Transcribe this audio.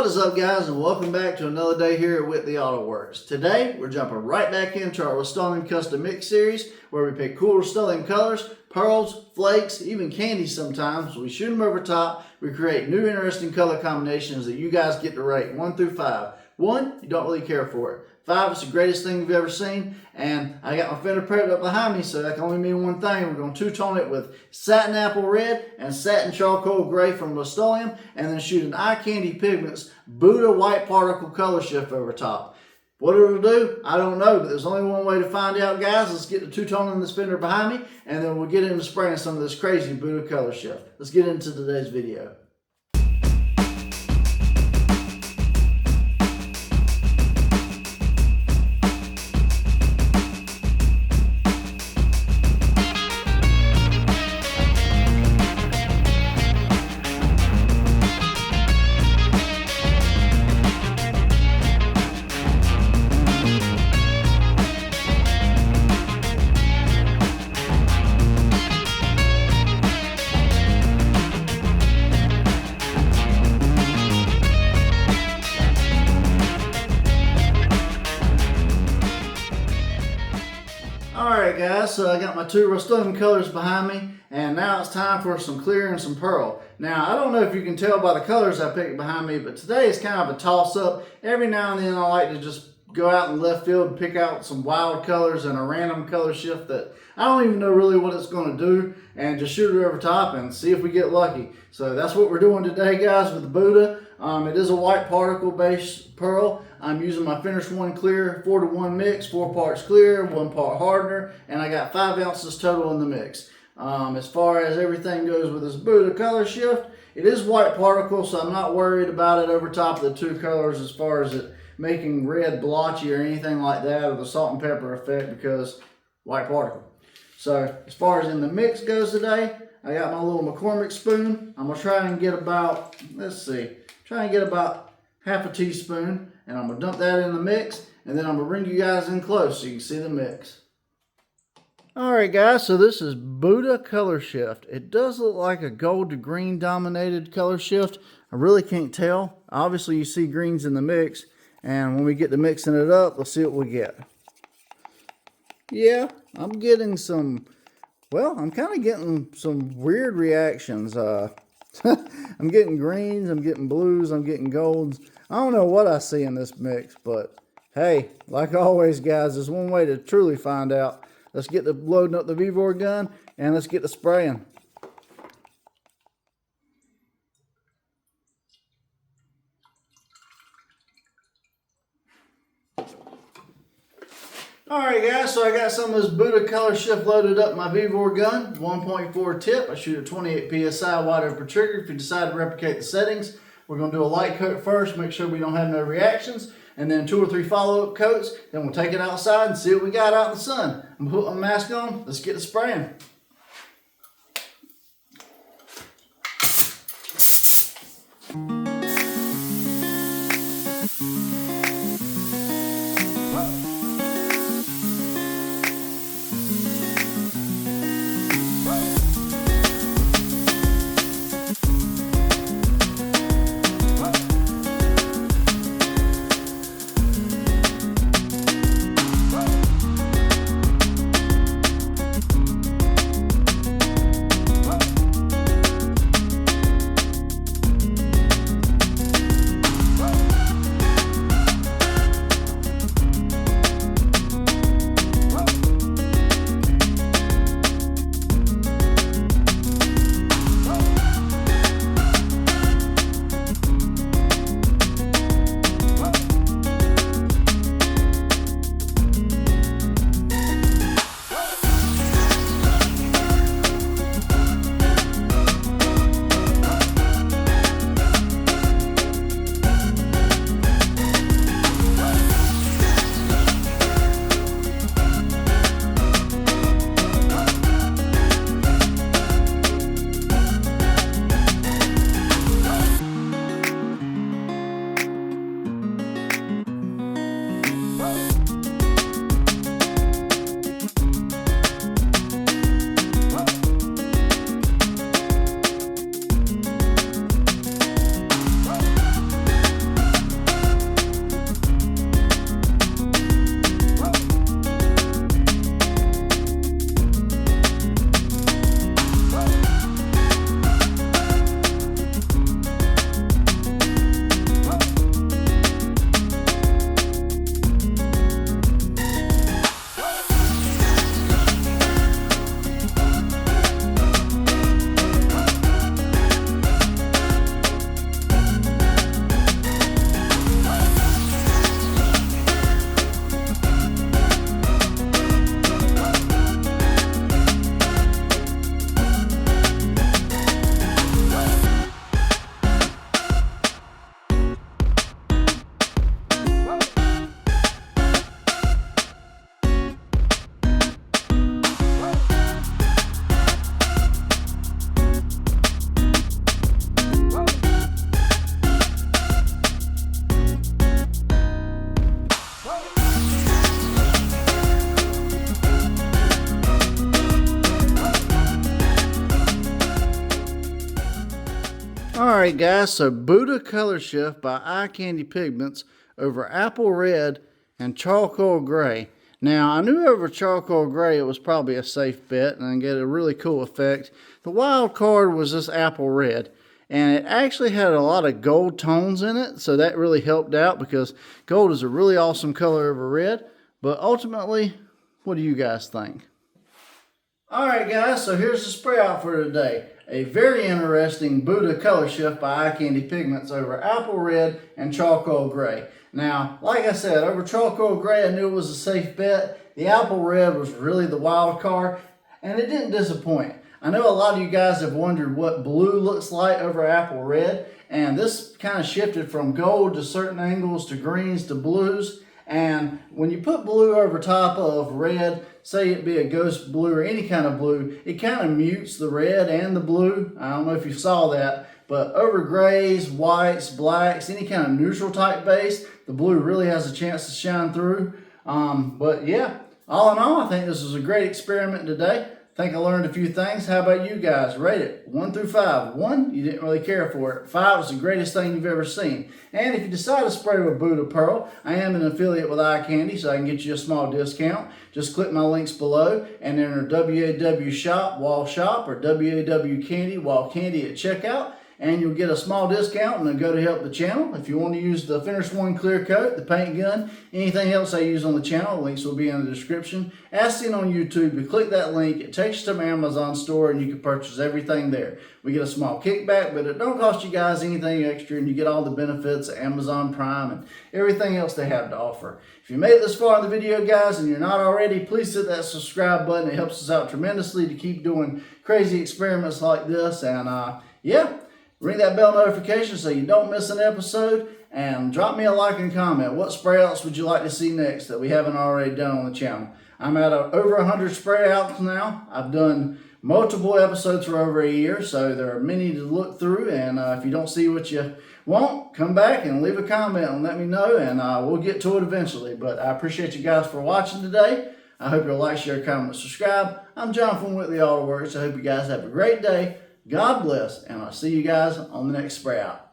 What is up, guys, and welcome back to another day here at Whitley Auto Works. Today we're jumping right back into our Rustoleum custom mix series where we pick cool Rustoleum colors, pearls, flakes, even candies sometimes. We shoot them over top. We create new interesting color combinations that you guys get to rate 1 through 5. 1, you don't really care for it. 5, it's the greatest thing you've ever seen. And I got my fender prepped up behind me, so that can only mean one thing. We're going to two-tone it with satin apple red and satin charcoal gray from Rustoleum, and then shoot an eye candy pigments Buddha white particle color shift over top. What it'll do, I don't know, but there's only one way to find out, guys. Let's get the two-tone on this fender behind me, and then we'll get into spraying some of this crazy Buddha color shift. Let's get into today's video. Alright guys, so I got my two Rustoleum colors behind me, and now it's time for some clear and some pearl. Now, I don't know if you can tell by the colors I picked behind me, but today is kind of a toss-up. Every now and then I like to just go out in left field and pick out some wild colors and a random color shift that I don't even know really what it's going to do, and just shoot it over top and see if we get lucky. So that's what we're doing today, guys, with the Buddha. It is a white particle based pearl. I'm using my Finish 1 Clear 4-to-1 mix, 4 parts clear, 1 part hardener, and I got 5 ounces total in the mix. As far as everything goes with this Buddha color shift, it is white particle, so I'm not worried about it over top of the two colors as far as it making red blotchy or anything like that, or the salt and pepper effect, because white particle. So as far as in the mix goes today, I got my little McCormick spoon. I'm gonna try and get about, try and get about half a teaspoon, and I'm gonna dump that in the mix, and then I'm gonna bring you guys in close so you can see the mix. Alright guys, so this is Buddha color shift. It does look like a gold to green dominated color shift. I really can't tell. Obviously you see greens in the mix, and when we get to mixing it up, let's see what we get. Yeah, I'm getting some, well, I'm kind of getting some weird reactions. I'm getting greens, I'm getting blues, I'm getting golds. I don't know what I see in this mix, but hey, like always, guys, there's one way to truly find out. Let's get to loading up the V-Vor gun, and let's get to spraying. Alright guys, so I got some of this Buddha color shift loaded up in my V-Vor gun, 1.4 tip. I shoot at 28 psi wide open trigger. If you decide to replicate the settings, we're going to do a light coat first, make sure we don't have no reactions, and then 2 or 3 follow-up coats. Then we'll take it outside and see what we got out in the sun. I'm going to put my mask on. Let's get to spraying. Alright guys, so Buddha Colorshift by Eye Candy Pigments over Apple Red and Charcoal Gray. Now, I knew over Charcoal Gray it was probably a safe bet and get a really cool effect. The wild card was this Apple Red, and it actually had a lot of gold tones in it, so that really helped out because gold is a really awesome color over red. But ultimately, what do you guys think? Alright guys, so here's the spray out for today. A very interesting Buddha Colorshift by Eye Candy Pigments over Apple Red and Charcoal Gray. Now, like I said, over Charcoal Gray I knew it was a safe bet. The Apple Red was really the wild card, and it didn't disappoint. I know a lot of you guys have wondered what blue looks like over Apple Red, and this kind of shifted from gold to certain angles to greens to blues. And when you put blue over top of red, say it be a ghost blue or any kind of blue, it kind of mutes the red and the blue. I don't know if you saw that, but over grays, whites, blacks, any kind of neutral type base, the blue really has a chance to shine through. But yeah, all in all, I think this was a great experiment today. I think I learned a few things. How about you guys? Rate it 1 through 5. 1, you didn't really care for it. 5 was the greatest thing you've ever seen. And if you decide to spray with Buddha Pearl, I am an affiliate with Eye Candy, so I can get you a small discount. Just click my links below and enter WAW Shop, Wall Shop, or WAW Candy, Wall Candy at checkout, and you'll get a small discount and it'll go to help the channel. If you want to use the Finish One Clear Coat, the paint gun, anything else I use on the channel, links will be in the description. As seen on YouTube, you click that link, it takes you to my Amazon store and you can purchase everything there. We get a small kickback, but it don't cost you guys anything extra, and you get all the benefits of Amazon Prime and everything else they have to offer. If you made it this far in the video, guys, and you're not already, please hit that subscribe button. It helps us out tremendously to keep doing crazy experiments like this. And yeah. Ring that bell notification so you don't miss an episode, and drop me a like and comment. What spray outs would you like to see next that we haven't already done on the channel? I'm at over 100 spray outs now. I've done multiple episodes for over a year, so there are many to look through. And if you don't see what you want, come back and leave a comment and let me know, and we'll get to it eventually. But I appreciate you guys for watching today. I hope you'll like, share, comment, subscribe. I'm John from Whitley Auto Works. I hope you guys have a great day. God bless, and I'll see you guys on the next spray out.